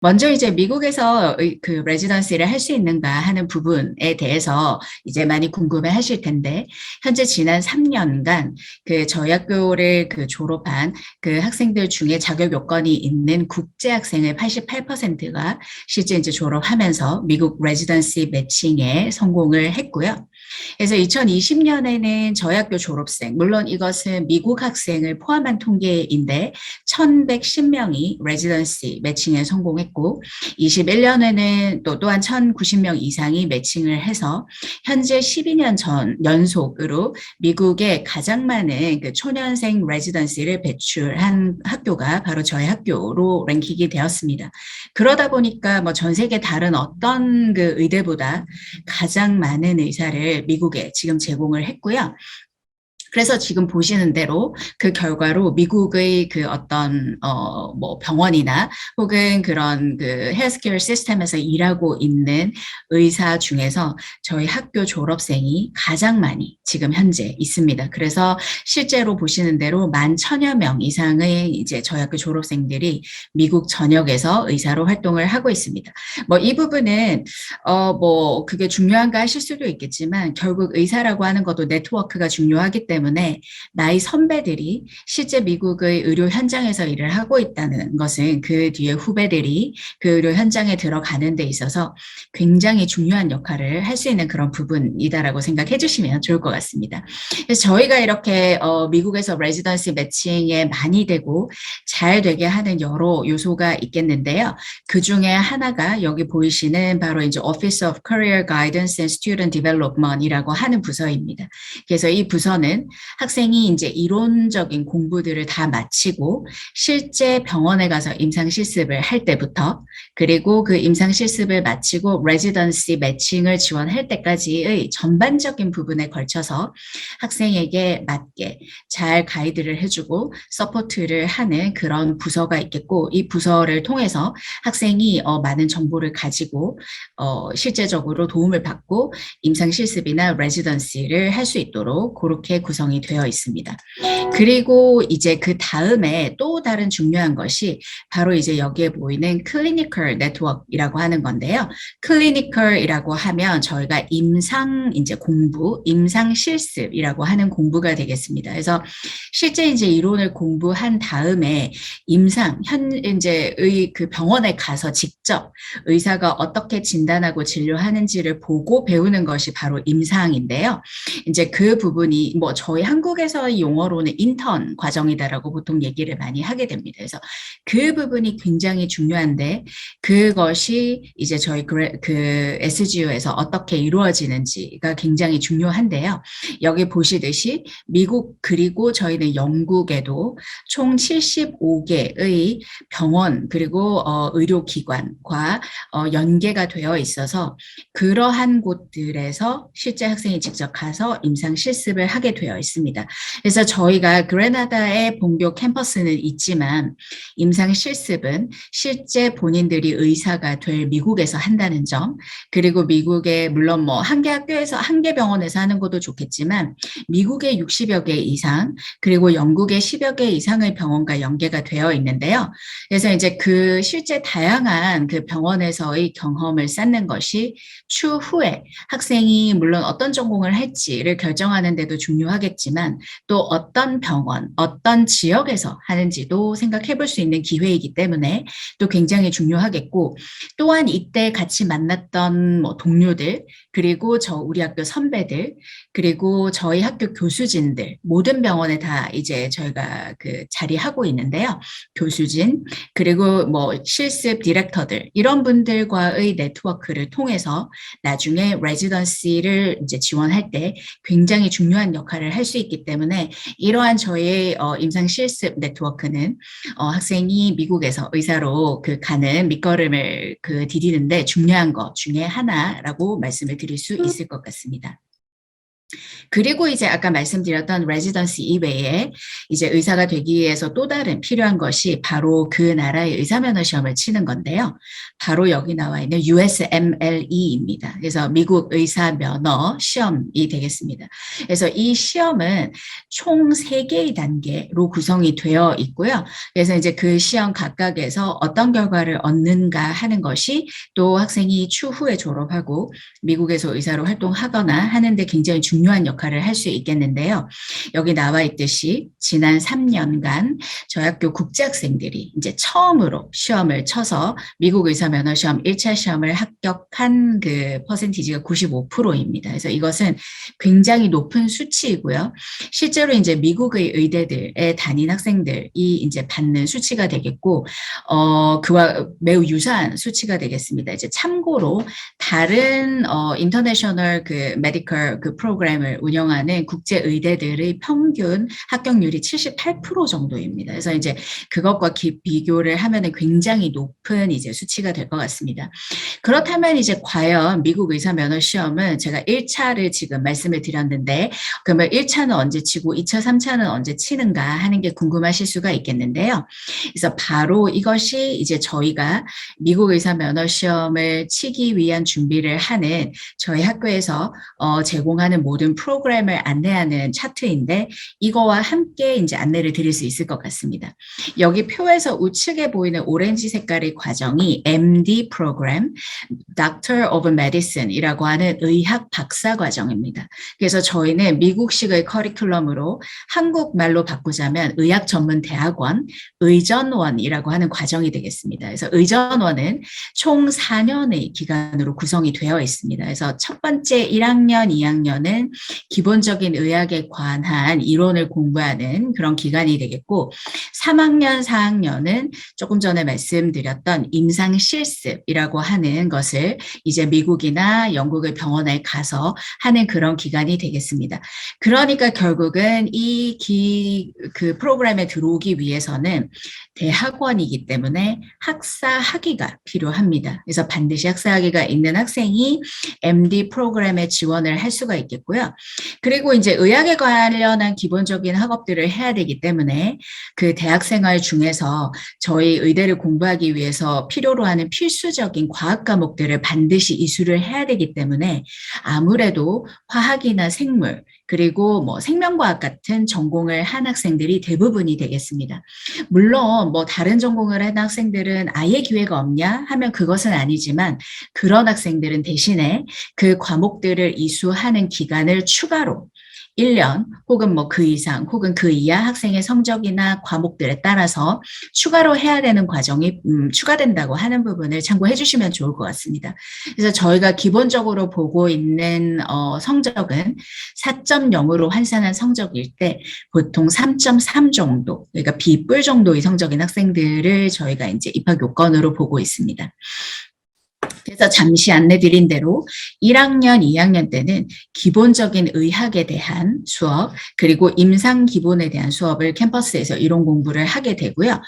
먼저 이제 미국에서 그 레지던시를 할 수 있는가 하는 부분에 대해서 이제 많이 궁금해 하실 텐데, 현재 지난 3년간 그 저희 학교를 그 졸업한 그 학생들 중에 자격 요건이 있는 국제 학생의 88%가 실제 이제 졸업하면서 미국 레지던시 매칭에 성공을 했고요. 그래서 2020년에는 저희 학교 졸업생, 물론 이것은 미국 학생을 포함한 통계인데 1,110명이 레지던시 매칭에 성공했고 21년에는 또한 1,090명 이상이 매칭을 해서 현재 12년 전 연속으로 미국의 가장 많은 그 초년생 레지던시를 배출한 학교가 바로 저희 학교로 랭킹이 되었습니다. 그러다 보니까 뭐 전 세계 다른 어떤 그 의대보다 가장 많은 의사를 미국에 지금 제공을 했고요. 그래서 지금 보시는 대로 그 결과로 미국의 그 어떤 뭐 병원이나 혹은 그런 그 헬스케어 시스템에서 일하고 있는 의사 중에서 저희 학교 졸업생이 가장 많이 지금 현재 있습니다. 그래서 실제로 보시는 대로 11,000여 명 이상의 이제 저희 학교 졸업생들이 미국 전역에서 의사로 활동을 하고 있습니다. 뭐 이 부분은 뭐 그게 중요한가 하실 수도 있겠지만 결국 의사라고 하는 것도 네트워크가 중요하기 때문에 나이 선배들이 실제 미국의 의료 현장에서 일을 하고 있다는 것은 그 뒤에 후배들이 그 의료 현장에 들어가는 데 있어서 굉장히 중요한 역할을 할 수 있는 그런 부분이다라고 생각해 주시면 좋을 것 같습니다. 그래서 저희가 이렇게 미국에서 레지던시 매칭에 많이 되고 잘 되게 하는 여러 요소가 있겠는데요. 그 중에 하나가 여기 보이시는 바로 이제 Office of Career Guidance and Student Development이라고 하는 부서입니다. 그래서 이 부서는 학생이 이제 이론적인 공부들을 다 마치고 실제 병원에 가서 임상 실습을 할 때부터 그리고 그 임상 실습을 마치고 레지던시 매칭을 지원할 때까지의 전반적인 부분에 걸쳐서 학생에게 맞게 잘 가이드를 해주고 서포트를 하는 그런 부서가 있겠고 이 부서를 통해서 학생이 많은 정보를 가지고 실제적으로 도움을 받고 임상 실습이나 레지던시를 할 수 있도록 그렇게 구성이 되어 있습니다. 그리고 이제 그 다음에 또 다른 중요한 것이 바로 이제 여기에 보이는 클리니컬 네트워크이라고 하는 건데요. 클리니컬이라고 하면 저희가 임상 이제 공부, 임상 실습이라고 하는 공부가 되겠습니다. 그래서 실제 이제 이론을 공부한 다음에 임상 현재의 그 병원에 가서 직접 의사가 어떻게 진단하고 진료하는지를 보고 배우는 것이 바로 임상인데요. 이제 그 부분이 뭐 저희 한국에서 용어로는 인턴 과정이다라고 보통 얘기를 많이 하게 됩니다. 그래서 그 부분이 굉장히 중요한데 그것이 이제 저희 그 SGU에서 어떻게 이루어지는지가 굉장히 중요한데요. 여기 보시듯이 미국 그리고 저희는 영국에도 총 75개의 병원 그리고 의료기관과 연계가 되어 있어서 그러한 곳들에서 실제 학생이 직접 가서 임상 실습을 하게 되어 있습니다. 그래서 저희가 그레나다의 본교 캠퍼스는 있지만 임상 실습은 실제 본인들이 의사가 될 미국에서 한다는 점 그리고 미국의 물론 뭐 한 개 학교에서 한 개 병원에서 하는 것도 좋겠지만 미국의 60여 개 이상 그리고 영국의 10여 개 이상의 병원과 연계가 되어 있는데요. 그래서 이제 그 실제 다양한 그 병원에서의 경험을 쌓는 것이 추후에 학생이 물론 어떤 전공을 할지를 결정하는 데도 중요하겠지만 또 어떤 병원, 어떤 지역에서 하는지도 생각해 볼 수 있는 기회이기 때문에 또 굉장히 중요하겠고 또한 이때 같이 만났던 뭐 동료들 그리고 우리 학교 선배들 그리고 저희 학교 교수진들 모든 병원에 다 이제 저희가 그 자리하고 있는데요. 교수진 그리고 뭐 실습 디렉터들 이런 분들과의 네트워크를 통해서 나중에 레지던시를 이제 지원할 때 굉장히 중요한 역할을 할 수 있기 때문에 이러한 저의 임상 실습 네트워크는 학생이 미국에서 의사로 그 가는 밑거름을 그 디디는데 중요한 것 중에 하나라고 말씀을 드릴 수 있을 것 같습니다. 그리고 이제 아까 말씀드렸던 레지던시 이외에 이제 의사가 되기 위해서 또 다른 필요한 것이 바로 그 나라의 의사면허 시험을 치는 건데요. 바로 여기 나와 있는 USMLE입니다. 그래서 미국 의사면허 시험이 되겠습니다. 그래서 이 시험은 총 3개의 단계로 구성이 되어 있고요. 그래서 이제 그 시험 각각에서 어떤 결과를 얻는가 하는 것이 또 학생이 추후에 졸업하고 미국에서 의사로 활동하거나 하는데 굉장히 중요한 역할을 할 수 있겠는데요. 여기 나와 있듯이 지난 3년간 저희 학교 국제학생들이 이제 처음으로 시험을 쳐서 미국 의사 면허 시험 1차 시험을 합격한 그 퍼센티지가 95%입니다. 그래서 이것은 굉장히 높은 수치이고요. 실제로 이제 미국의 의대들에 다닌 학생들이 이제 받는 수치가 되겠고, 그와 매우 유사한 수치가 되겠습니다. 이제 참고로 다른 인터내셔널 그 메디컬 그 프로그램을 운영하는 국제 의대들의 평균 합격률이 78% 정도입니다. 그래서 이제 그것과 비교를 하면은 굉장히 높은 이제 수치가 될 것 같습니다. 그렇다면 이제 과연 미국 의사 면허 시험은 제가 1차를 지금 말씀을 드렸는데 그러면 1차는 언제 치고 2차, 3차는 언제 치는가 하는 게 궁금하실 수가 있겠는데요. 그래서 바로 이것이 이제 저희가 미국 의사 면허 시험을 치기 위한 준비를 하는 저희 학교에서 제공하는 모든 프로그램을 안내하는 차트인데 이거와 함께 이제 안내를 드릴 수 있을 것 같습니다. 여기 표에서 우측에 보이는 오렌지 색깔의 과정이 MD 프로그램, Doctor of Medicine이라고 하는 의학 박사 과정입니다. 그래서 저희는 미국식의 커리큘럼으로 한국말로 바꾸자면 의학 전문 대학원, 의전원이라고 하는 과정이 되겠습니다. 그래서 의전원은 총 4년의 기간으로 구성이 되어 있습니다. 그래서 첫 번째 1학년, 2학년은 기본적인 의학에 관한 이론을 공부하는 그런 기간이 되겠고 3학년, 4학년은 조금 전에 말씀드렸던 임상 실습이라고 하는 것을 이제 미국이나 영국의 병원에 가서 하는 그런 기간이 되겠습니다. 그러니까 결국은 그 프로그램에 들어오기 위해서는 대학원이기 때문에 학사 학위가 필요합니다. 그래서 반드시 학사 학위가 있는 학생이 MD 프로그램에 지원을 할 수가 있겠고요. 그리고 이제 의학에 관련한 기본적인 학업들을 해야 되기 때문에 그 대학 생활 중에서 저희 의대를 공부하기 위해서 필요로 하는 필수적인 과학 과목들을 반드시 이수를 해야 되기 때문에 아무래도 화학이나 생물 그리고 뭐 생명과학 같은 전공을 한 학생들이 대부분이 되겠습니다. 물론 뭐 다른 전공을 한 학생들은 아예 기회가 없냐 하면 그것은 아니지만 그런 학생들은 대신에 그 과목들을 이수하는 기간을 추가로 1년 혹은 뭐 그 이상 혹은 그 이하 학생의 성적이나 과목들에 따라서 추가로 해야 되는 과정이 추가된다고 하는 부분을 참고해 주시면 좋을 것 같습니다. 그래서 저희가 기본적으로 보고 있는 성적은 4.0으로 환산한 성적일 때 보통 3.3 정도, 그러니까 B뿔 정도의 성적인 학생들을 저희가 이제 입학 요건으로 보고 있습니다. 그래서 잠시 안내드린 대로 1학년, 2학년 때는 기본적인 의학에 대한 수업, 그리고 임상 기본에 대한 수업을 캠퍼스에서 이론 공부를 하게 되고요.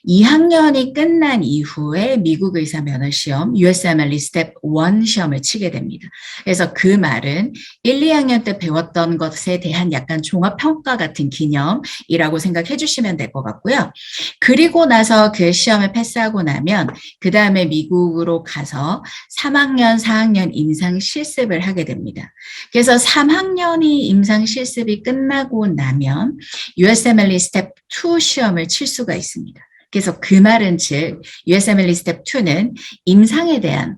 2학년이 끝난 이후에 미국 의사 면허 시험, USMLE 스텝 1 시험을 치게 됩니다. 그래서 그 말은 1, 2학년 때 배웠던 것에 대한 약간 종합평가 같은 기념이라고 생각해 주시면 될 것 같고요. 그리고 나서 그 시험을 패스하고 나면 그 다음에 미국으로 가서 3학년, 4학년 임상 실습을 하게 됩니다. 그래서 3학년이 임상 실습이 끝나고 나면 USMLE 스텝 2 시험을 칠 수가 있습니다. 그래서 그 말은 즉 USMLE 스텝 2는 임상에 대한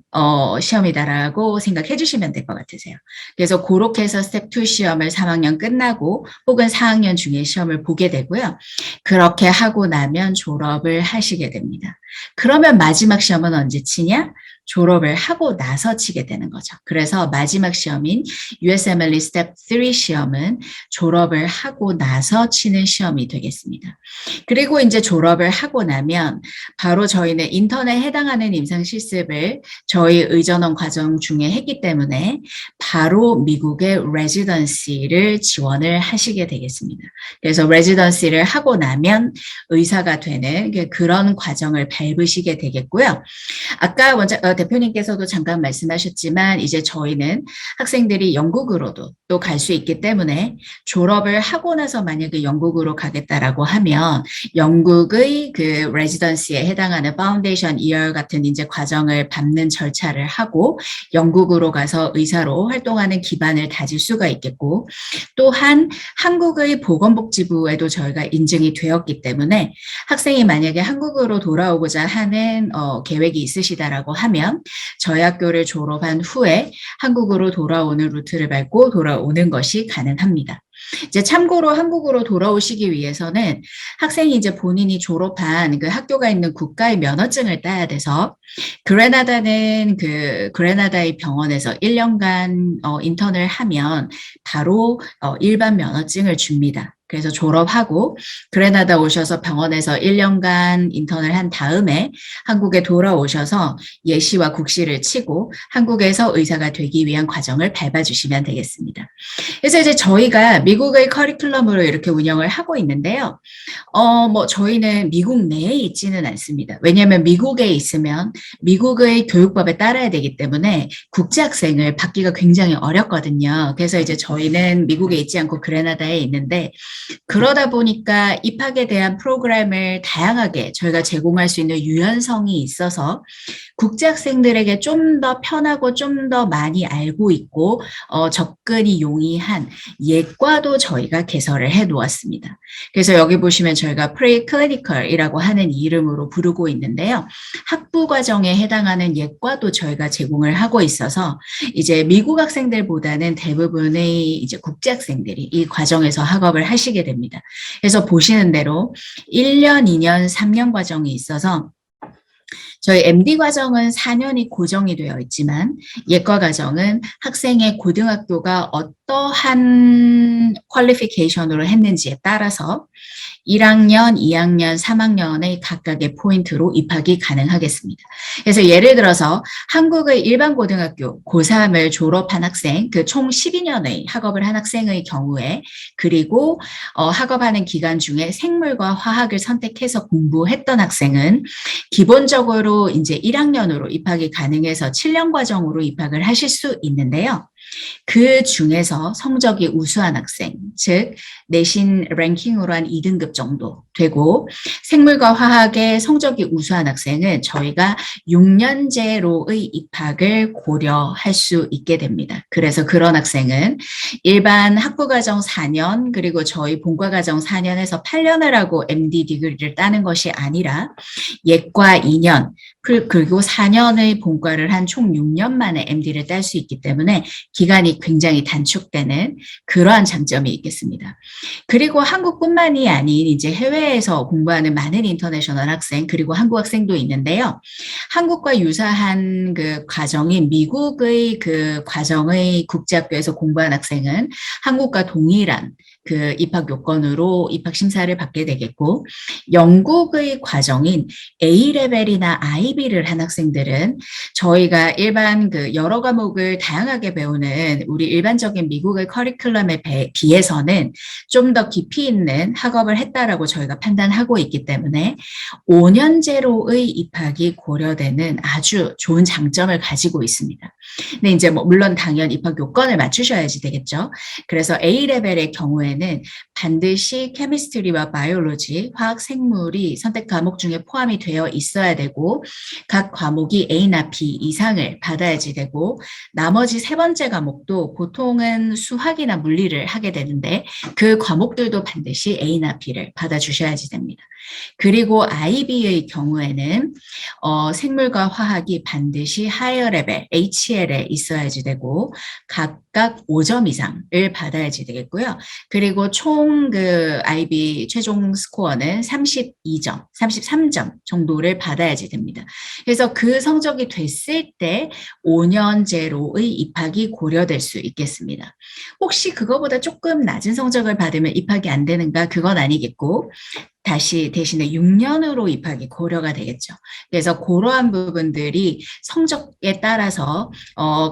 시험이다라고 생각해 주시면 될 것 같으세요. 그래서 그렇게 해서 스텝 2 시험을 3학년 끝나고 혹은 4학년 중에 시험을 보게 되고요. 그렇게 하고 나면 졸업을 하시게 됩니다. 그러면 마지막 시험은 언제 치냐? 졸업을 하고 나서 치게 되는 거죠. 그래서 마지막 시험인 USMLE 스텝 3 시험은 졸업을 하고 나서 치는 시험이 되겠습니다. 그리고 이제 졸업을 하고 나면 바로 저희는 인턴에 해당하는 임상 실습을 저희 의전원 과정 중에 했기 때문에 바로 미국의 레지던시를 지원을 하시게 되겠습니다. 그래서 레지던시를 하고 나면 의사가 되는 그런 과정을 밟으시게 되겠고요. 아까 아까 대표님께서도 잠깐 말씀하셨지만 이제 저희는 학생들이 영국으로도 또 갈 수 있기 때문에 졸업을 하고 나서 만약에 영국으로 가겠다라고 하면 영국의 그 레지던시에 해당하는 파운데이션 이어 같은 이제 과정을 밟는 절차를 하고 영국으로 가서 의사로 활동하는 기반을 다질 수가 있겠고 또한 한국의 보건복지부에도 저희가 인증이 되었기 때문에 학생이 만약에 한국으로 돌아오고자 하는 계획이 있으시다라고 하면 저희 학교를 졸업한 후에 한국으로 돌아오는 루트를 밟고 돌아오는 것이 가능합니다. 이제 참고로 한국으로 돌아오시기 위해서는 학생이 이제 본인이 졸업한 그 학교가 있는 국가의 면허증을 따야 돼서 그레나다는 그 그레나다의 병원에서 1년간 인턴을 하면 바로 일반 면허증을 줍니다. 그래서 졸업하고 그레나다 오셔서 병원에서 1년간 인턴을 한 다음에 한국에 돌아오셔서 예시와 국시를 치고 한국에서 의사가 되기 위한 과정을 밟아주시면 되겠습니다. 그래서 이제 저희가 미국의 커리큘럼으로 이렇게 운영을 하고 있는데요. 뭐 저희는 미국 내에 있지는 않습니다. 왜냐하면 미국에 있으면 미국의 교육법에 따라야 되기 때문에 국제학생을 받기가 굉장히 어렵거든요. 그래서 이제 저희는 미국에 있지 않고 그레나다에 있는데 그러다 보니까 입학에 대한 프로그램을 다양하게 저희가 제공할 수 있는 유연성이 있어서 국제학생들에게 좀 더 편하고 좀 더 많이 알고 있고 접근이 용이한 예과도 저희가 개설을 해 놓았습니다. 그래서 여기 보시면 저희가 프리클리니컬이라고 하는 이름으로 부르고 있는데요. 학부 과정에 해당하는 예과도 저희가 제공을 하고 있어서 이제 미국 학생들보다는 대부분의 이제 국제학생들이 이 과정에서 학업을 하시게 됩니다. 그래서 보시는 대로 1년, 2년, 3년 과정이 있어서 저희 MD 과정은 4년이 고정이 되어 있지만 예과 과정은 학생의 고등학교가 어떠한 퀄리피케이션으로 했는지에 따라서 1학년, 2학년, 3학년의 각각의 포인트로 입학이 가능하겠습니다. 그래서 예를 들어서 한국의 일반 고등학교 고3을 졸업한 학생, 그 총 12년의 학업을 한 학생의 경우에 그리고 학업하는 기간 중에 생물과 화학을 선택해서 공부했던 학생은 기본적으로 이제 1학년으로 입학이 가능해서 7년 과정으로 입학을 하실 수 있는데요. 그 중에서 성적이 우수한 학생, 즉 내신 랭킹으로 한 2등급 정도 되고 생물과 화학의 성적이 우수한 학생은 저희가 6년제로의 입학을 고려할 수 있게 됩니다. 그래서 그런 학생은 일반 학부과정 4년 그리고 저희 본과과정 4년에서 8년을 하고 MD 디그리를 따는 것이 아니라 예과 2년 그리고 4년의 본과를 한 총 6년 만에 MD를 딸 수 있기 때문에 기간이 굉장히 단축되는 그러한 장점이 있겠습니다. 그리고 한국뿐만이 아닌 이제 해외에서 공부하는 많은 인터내셔널 학생 그리고 한국 학생도 있는데요. 한국과 유사한 그 과정인 미국의 그 과정의 국제학교에서 공부한 학생은 한국과 동일한 그 입학 요건으로 입학 심사를 받게 되겠고 영국의 과정인 A레벨이나 IB를 한 학생들은 저희가 일반 그 여러 과목을 다양하게 배우는 우리 일반적인 미국의 커리큘럼에 비해서는 좀 더 깊이 있는 학업을 했다라고 저희가 판단하고 있기 때문에 5년제로의 입학이 고려되는 아주 좋은 장점을 가지고 있습니다. 근데 이제 뭐 물론 당연 입학 요건을 맞추셔야지 되겠죠. 그래서 A레벨의 경우에는 반드시 케미스트리와 바이올로지, 화학 생물이 선택 과목 중에 포함이 되어 있어야 되고 각 과목이 A나 B 이상을 받아야지 되고 나머지 세 번째 과목도 보통은 수학이나 물리를 하게 되는데 그 과목들도 반드시 A나 B를 받아주셔야지 됩니다. 그리고 IB의 경우에는 생물과 화학이 반드시 하이어 레벨 HL에 있어야지 되고 각각 5점 이상을 받아야지 되겠고요. 그리고 총 그 IB 최종 스코어는 32점, 33점 정도를 받아야지 됩니다. 그래서 그 성적이 됐을 때 5년제로의 입학이 고려될 수 있겠습니다. 혹시 그거보다 조금 낮은 성적을 받으면 입학이 안 되는가? 그건 아니겠고 다시 대신에 6년으로 입학이 고려가 되겠죠. 그래서 그러한 부분들이 성적에 따라서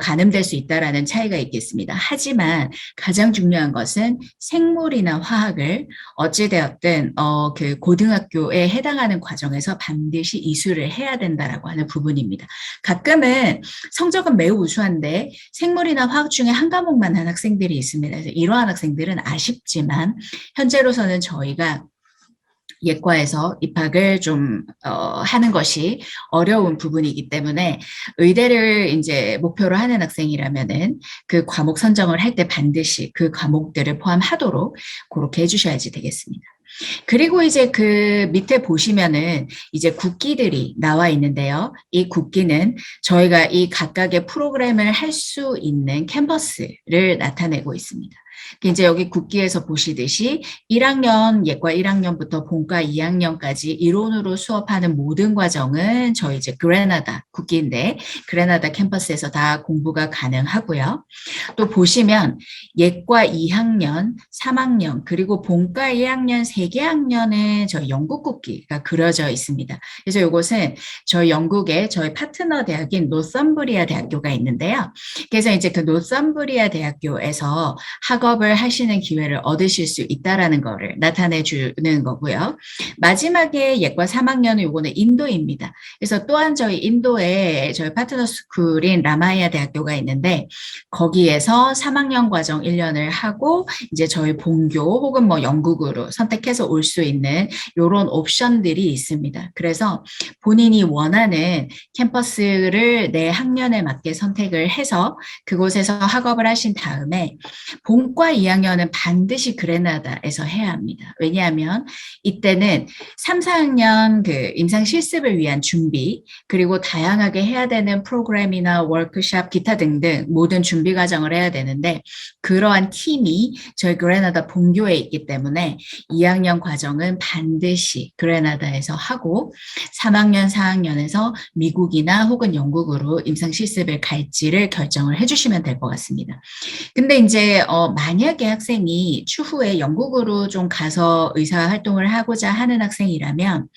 가늠될 수 있다라는 차이가 있겠습니다. 하지만 가장 중요한 것은 생물이나 화학을 어찌되었든 그 고등학교에 해당하는 과정에서 반드시 이수를 해야 된다라고 하는 부분입니다. 가끔은 성적은 매우 우수한데 생물이나 화학 중에 한 과목만 한 학생들이 있습니다. 그래서 이러한 학생들은 아쉽지만 현재로서는 저희가 예과에서 입학을 좀 하는 것이 어려운 부분이기 때문에 의대를 이제 목표로 하는 학생이라면은 그 과목 선정을 할 때 반드시 그 과목들을 포함하도록 그렇게 해주셔야지 되겠습니다. 그리고 이제 그 밑에 보시면은 이제 국기들이 나와 있는데요. 이 국기는 저희가 이 각각의 프로그램을 할 수 있는 캠퍼스를 나타내고 있습니다. 이제 여기 국기에서 보시듯이 1학년, 예과 1학년부터 본과 2학년까지 이론으로 수업하는 모든 과정은 저희 이제 그레나다 국기인데 그레나다 캠퍼스에서 다 공부가 가능하고요. 또 보시면 예과 2학년, 3학년, 그리고 본과 1학년, 3개 학년에 저희 영국 국기가 그려져 있습니다. 그래서 이것은 저희 영국의 저희 파트너 대학인 노썸브리아 대학교가 있는데요. 그래서 이제 그 노썸브리아 대학교에서 학업을 하시는 기회를 얻으실 수 있다라는 거를 나타내 주는 거고요. 마지막에 예과 3학년은 요거는 인도입니다. 그래서 또한 저희 인도에 저희 파트너 스쿨인 라마이아 대학교가 있는데 거기에서 3학년 과정 1년을 하고 이제 저희 본교 혹은 뭐 영국으로 선택해서 올 수 있는 이런 옵션들이 있습니다. 그래서 본인이 원하는 캠퍼스를 내 학년에 맞게 선택을 해서 그곳에서 학업을 하신 다음에 본과 2학년은 반드시 그레나다에서 해야 합니다. 왜냐하면 이때는 3, 4학년 그 임상 실습을 위한 준비 그리고 다양하게 해야 되는 프로그램이나 워크숍 기타 등등 모든 준비 과정을 해야 되는데 그러한 팀이 저희 그레나다 본교에 있기 때문에 2학년 과정은 반드시 그레나다에서 하고 3학년, 4학년에서 미국이나 혹은 영국으로 임상 실습을 갈지를 결정을 해주시면 될 것 같습니다. 근데 이제 만약에 학생이 추후에 영국으로 좀 가서 의사 활동을 하고자 하는 학생이라면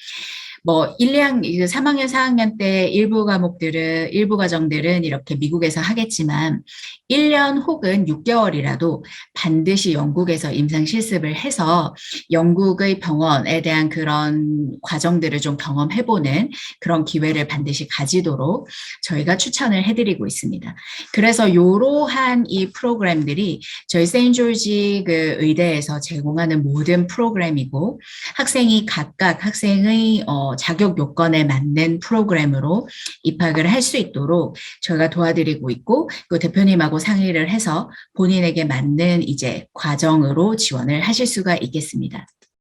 뭐 3학년, 4학년 때 일부 과목들은, 일부 과정들은 이렇게 미국에서 하겠지만 1년 혹은 6개월이라도 반드시 영국에서 임상 실습을 해서 영국의 병원에 대한 그런 과정들을 좀 경험해보는 그런 기회를 반드시 가지도록 저희가 추천을 해드리고 있습니다. 그래서 이러한 이 프로그램들이 저희 세인조지 그 의대에서 제공하는 모든 프로그램이고 학생이 각각 학생의 자격 요건에 맞는 프로그램으로 입학을 할 수 있도록 저희가 도와드리고 있고 그 대표님하고 상의를 해서 본인에게 맞는 이제 과정으로 지원을 하실 수가 있겠습니다.